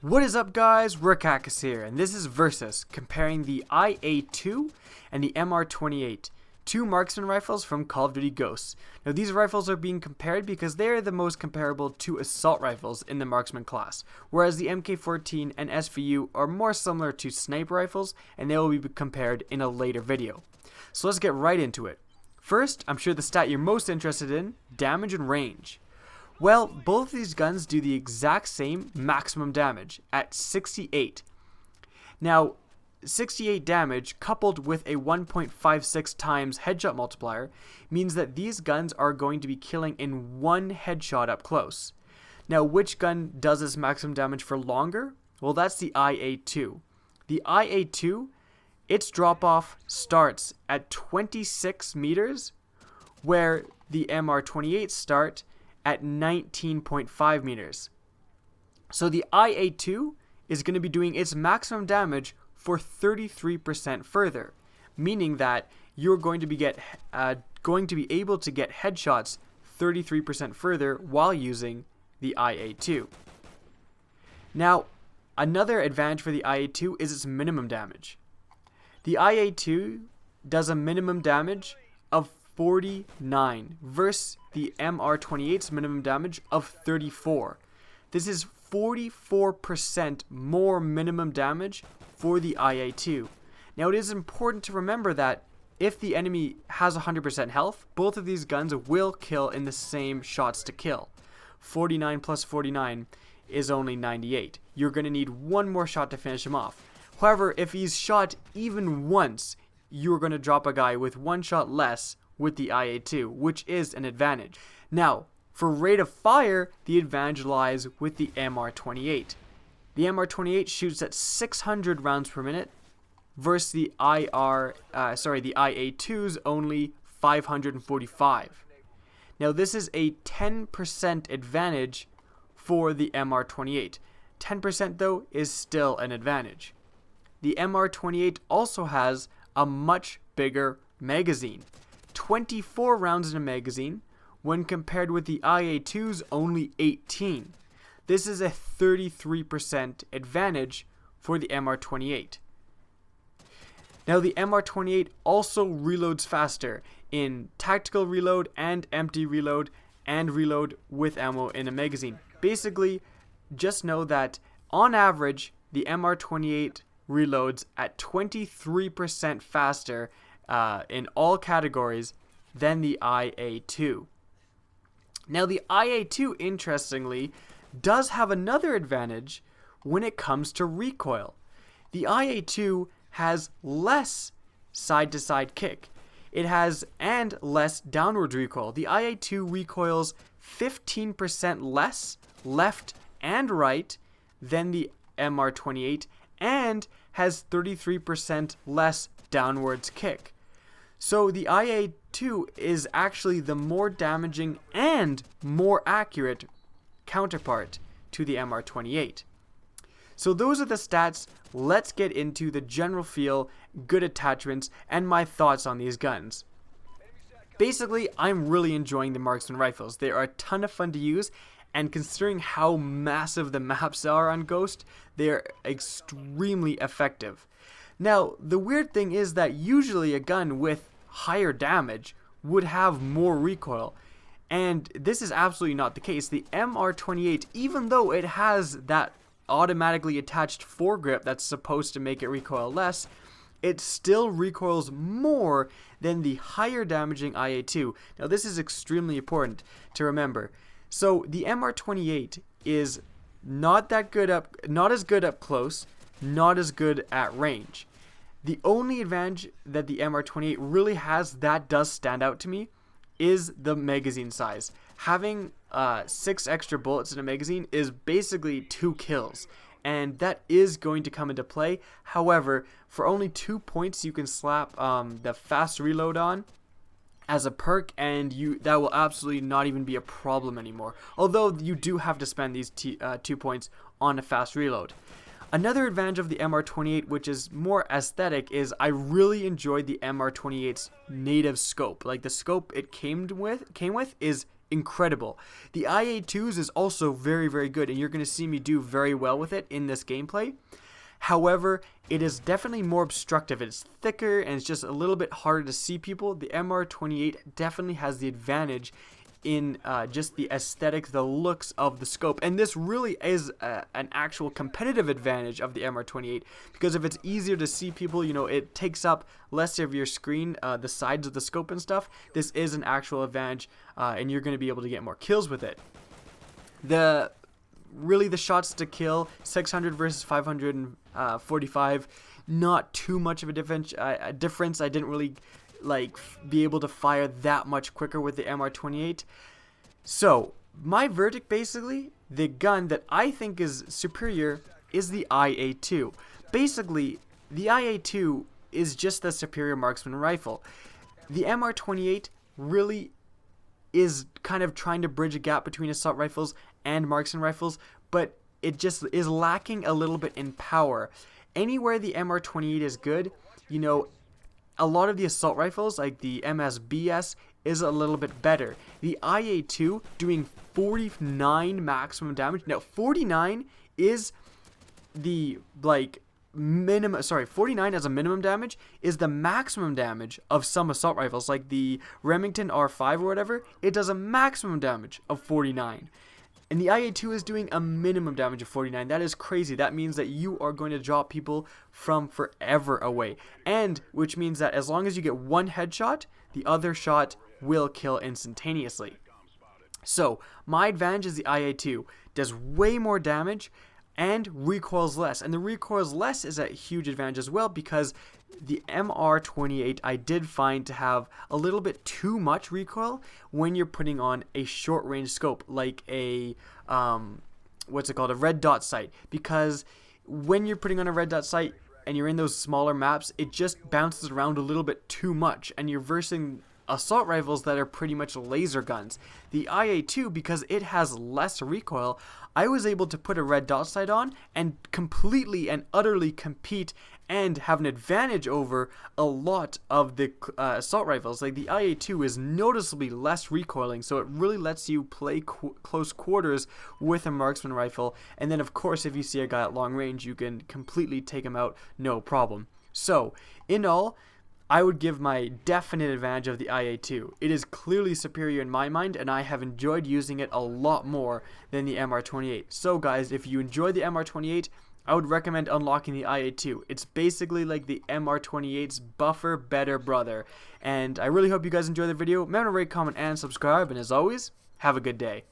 What is up, guys? Rikakus here, and this is Versus, comparing the IA-2 and the MR-28, two marksman rifles from Call of Duty Ghosts. Now, these rifles are being compared because they are the most comparable to assault rifles in the marksman class, whereas the MK14 and SVU are more similar to sniper rifles, and they will be compared in a later video. So let's get right into it. First, I'm sure the stat you're most interested in, damage and range. Well, both of these guns do the exact same maximum damage at 68. Now, 68 damage coupled with a 1.56 times headshot multiplier means that these guns are going to be killing in one headshot up close. Now, which gun does this maximum damage for longer? Well, that's the IA-2. The IA-2, its drop-off starts at 26 meters, where the MR-28 start at 19.5 meters. So the IA-2 is going to be doing its maximum damage for 33% further, meaning that you're going to be able to get headshots 33% further while using the IA-2. Now, another advantage for the IA-2 is its minimum damage. The IA-2 does a minimum damage of 49 versus the MR-28's minimum damage of 34. This is 44% more minimum damage for the IA-2. Now, it is important to remember that if the enemy has 100% health, both of these guns will kill in the same shots to kill. 49 plus 49 is only 98. You're going to need one more shot to finish him off. However, if he's shot even once, you're going to drop a guy with one shot less with the IA-2, which is an advantage. Now, for rate of fire, the advantage lies with the MR-28. The MR-28 shoots at 600 rounds per minute versus the IA-2's only 545. Now, this is a 10% advantage for the MR-28. 10% though is still an advantage. The MR-28 also has a much bigger magazine. 24 rounds in a magazine when compared with the IA-2's only 18. This is a 33% advantage for the MR-28. Now, the MR-28 also reloads faster in tactical reload and empty reload and reload with ammo in a magazine. Basically, just know that on average, the MR-28 reloads at 23% faster in all categories than the IA-2. Now, the IA-2, interestingly, does have another advantage when it comes to recoil. The IA-2 has less side-to-side kick. It has and less downward recoil. The IA-2 recoils 15% less left and right than the MR-28 and has 33% less downwards kick. So the IA-2 is actually the more damaging and more accurate counterpart to the MR-28. So those are the stats. Let's get into the general feel, good attachments, and my thoughts on these guns. Basically, I'm really enjoying the marksman rifles. They are a ton of fun to use, and considering how massive the maps are on Ghost, they are extremely effective. Now, the weird thing is that usually a gun with higher damage would have more recoil, and this is absolutely not the case. The MR-28, even though it has that automatically attached foregrip that's supposed to make it recoil less, it still recoils more than the higher damaging IA-2. Now, this is extremely important to remember. So the MR-28 is not as good up close, not as good at range. The only advantage that the MR-28 really has that does stand out to me is the magazine size. Having 6 extra bullets in a magazine is basically 2 kills, and that is going to come into play. However, for only 2 points you can slap the fast reload on as a perk, and that will absolutely not even be a problem anymore, although you do have to spend these 2 points on a fast reload. Another advantage of the MR-28, which is more aesthetic, is I really enjoyed the MR-28's native scope. Like, the scope it came with is incredible. The IA-2s is also very, very good, and you're going to see me do very well with it in this gameplay. However, it is definitely more obstructive. It's thicker and it's just a little bit harder to see people. The MR-28 definitely has the advantage in just the aesthetics, the looks of the scope. And this really is an actual competitive advantage of the MR-28, because if it's easier to see people, you know, it takes up less of your screen, the sides of the scope and stuff. This is an actual advantage, and you're going to be able to get more kills with it. Really the shots to kill, 600 versus 545, not too much of a difference. I didn't really be able to fire that much quicker with the MR-28. So my verdict, basically, the gun that I think is superior is the IA-2. Basically, the IA-2 is just the superior marksman rifle. The MR-28 really is kind of trying to bridge a gap between assault rifles and marksman rifles, but it just is lacking a little bit in power. Anywhere the MR-28 is good, you know, a lot of the assault rifles, like the MSBS, is a little bit better. The IA-2 doing 49 maximum damage. Now, 49 is the, minimum, 49 as a minimum damage is the maximum damage of some assault rifles, like the Remington R5 or whatever. It does a maximum damage of 49. And the IA-2 is doing a minimum damage of 49. That is crazy. That means that you are going to drop people from forever away. And which means that as long as you get one headshot, the other shot will kill instantaneously. So my advantage is the IA-2. Does way more damage and recoils less. And the recoils less is a huge advantage as well, because the MR-28 I did find to have a little bit too much recoil when you're putting on a short range scope, like a what's it called, a red dot sight. Because when you're putting on a red dot sight and you're in those smaller maps, it just bounces around a little bit too much, and you're versing assault rifles that are pretty much laser guns. The IA-2, because it has less recoil, I was able to put a red dot sight on and completely and utterly compete and have an advantage over a lot of the assault rifles. Like the IA-2 is noticeably less recoiling, so it really lets you play close quarters with a marksman rifle. And then of course, if you see a guy at long range, you can completely take him out, no problem. So in all, I would give my definite advantage of the IA-2. It is clearly superior in my mind, and I have enjoyed using it a lot more than the MR-28. So guys, if you enjoy the MR-28, I would recommend unlocking the IA-2. It's basically like the MR-28's buffer, better brother. And I really hope you guys enjoy the video. Remember to rate, comment, and subscribe. And as always, have a good day.